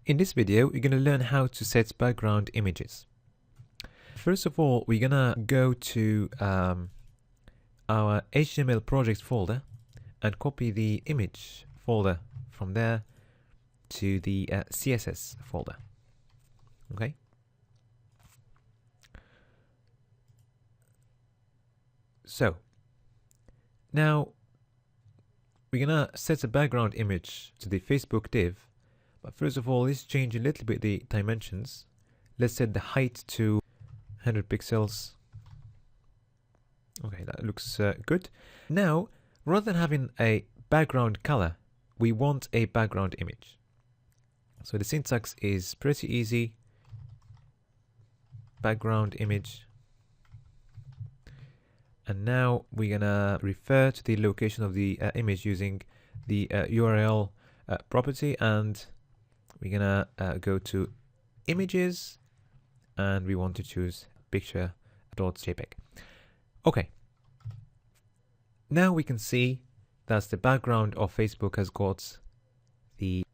In this video, we're going to learn how to set background images. First of all, we're going to go to our HTML project folder and copy the image folder from there to the CSS folder. Okay. So now we're going to set a background image to the Facebook div. But first of all, let's change a little bit the dimensions. Let's set the height to 100 pixels. Okay, that looks good. Now, rather than having a background color, we want a background image. So the syntax is pretty easy. Background image. And now we're gonna refer to the location of the image using the URL property, and we're gonna go to images, and we want to choose picture.jpg. Okay. Now we can see that the background of Facebook has got the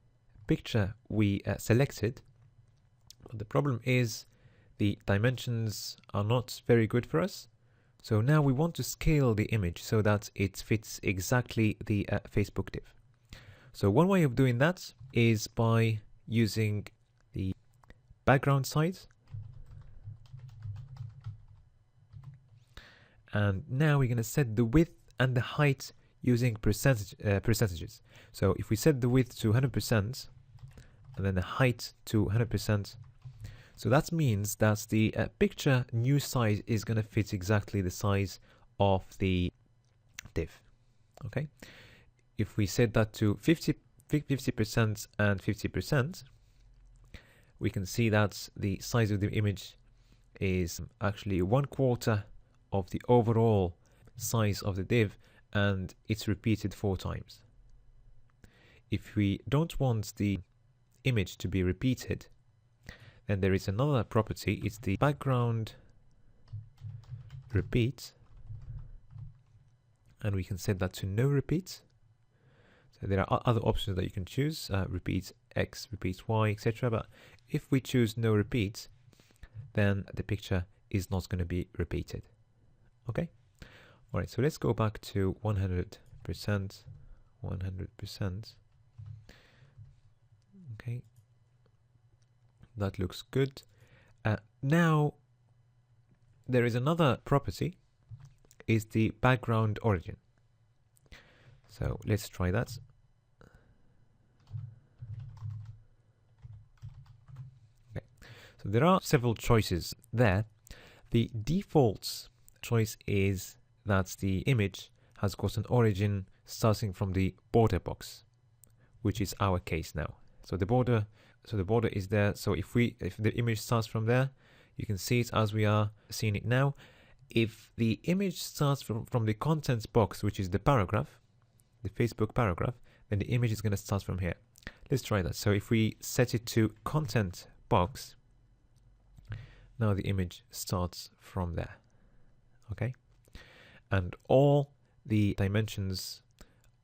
picture we selected. But the problem is the dimensions are not very good for us. So now we want to scale the image so that it fits exactly the Facebook div. So one way of doing that is by using the background size. And now we're going to set the width and the height using percentages. So if we set the width to 100% and then the height to 100%, so that means that the picture new size is going to fit exactly the size of the div. Okay. If we set that to 50% and 50%, we can see that the size of the image is actually 1/4 of the overall size of the div, and it's repeated 4 times. If we don't want the image to be repeated, then there is another property. It's the background repeat, and we can set that to no repeat. So there are other options that you can choose, repeat X, repeat Y, etc. But if we choose no repeat, then the picture is not going to be repeated. Okay. All right. So let's go back to 100%. 100%. Okay. That looks good. Now, there is another property, is the background origin. So let's try that. Okay. So there are several choices there. The default choice is that the image has got an origin starting from the border box, which is our case now. So the border is there. So if the image starts from there, you can see it as we are seeing it now. If the image starts from the contents box, which is the paragraph, the Facebook paragraph, then the image is going to start from here. Let's try that. So if we set it to content box, now the image starts from there. Okay. And all the dimensions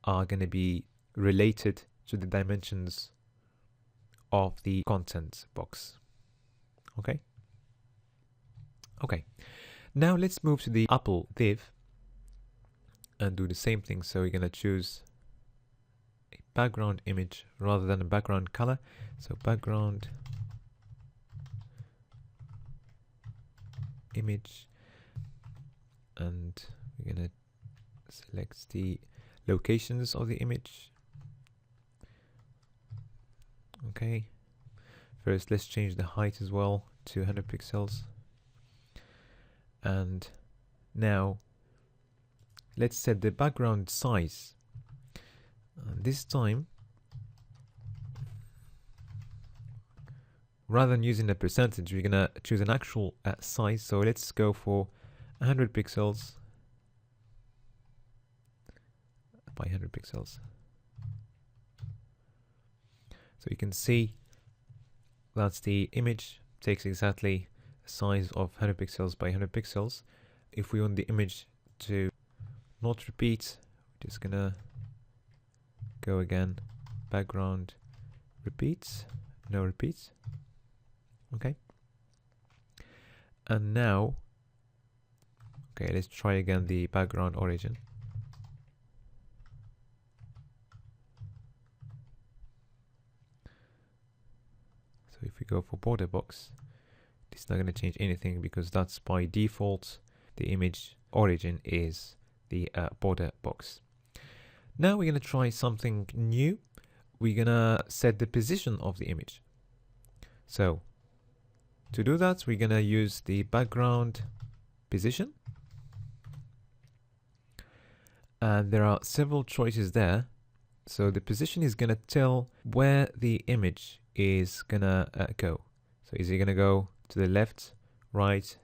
are going to be related to the dimensions of the content box. Okay. Okay. Now let's move to the Apple div and do the same thing. So we're going to choose a background image rather than a background color. So background image, and we're going to select the locations of the image. Okay. First, let's change the height as well to 100 pixels. And now let's set the background size. This time, rather than using a percentage, we're gonna choose an actual size. So let's go for 100 pixels by 100 pixels. So you can see that the image takes exactly a size of 100 pixels by 100 pixels. If we want the image to not repeat, we're just gonna go again, background repeats, no repeats. Okay. And now, okay, let's try again the background origin. So if we go for border box, it's not going to change anything because that's by default. The image origin is the border box. Now we're going to try something new. We're going to set the position of the image. So to do that, we're going to use the background position. And there are several choices there. So the position is going to tell where the image is going to go. So is it going to go to the left, right,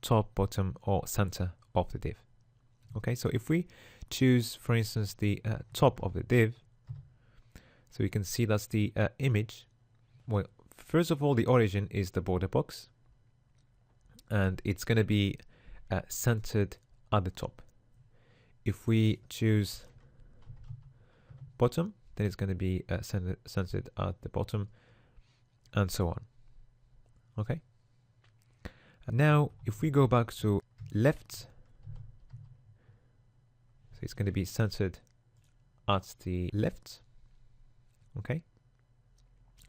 top, bottom, or center of the div? Okay, so if we choose, for instance, the top of the div, so we can see that's the image. Well, first of all, the origin is the border box, and it's going to be centered at the top. If we choose bottom, then it's going to be centered at the bottom, and so on. Okay. And now, if we go back to left, so it's going to be centered at the left. Okay.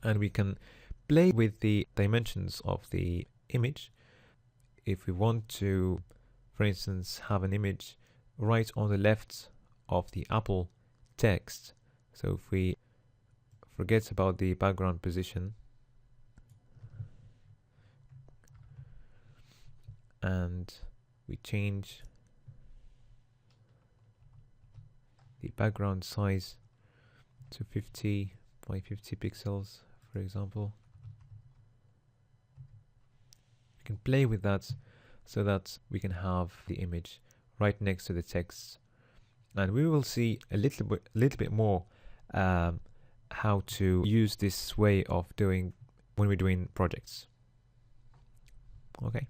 And we can play with the dimensions of the image. If we want to, for instance, have an image right on the left of the Apple text. So if we forget about the background position and we change the background size to 50 by 50 pixels, for example, we can play with that so that we can have the image right next to the text, and we will see a little bit more how to use this way of doing when we're doing projects. Okay.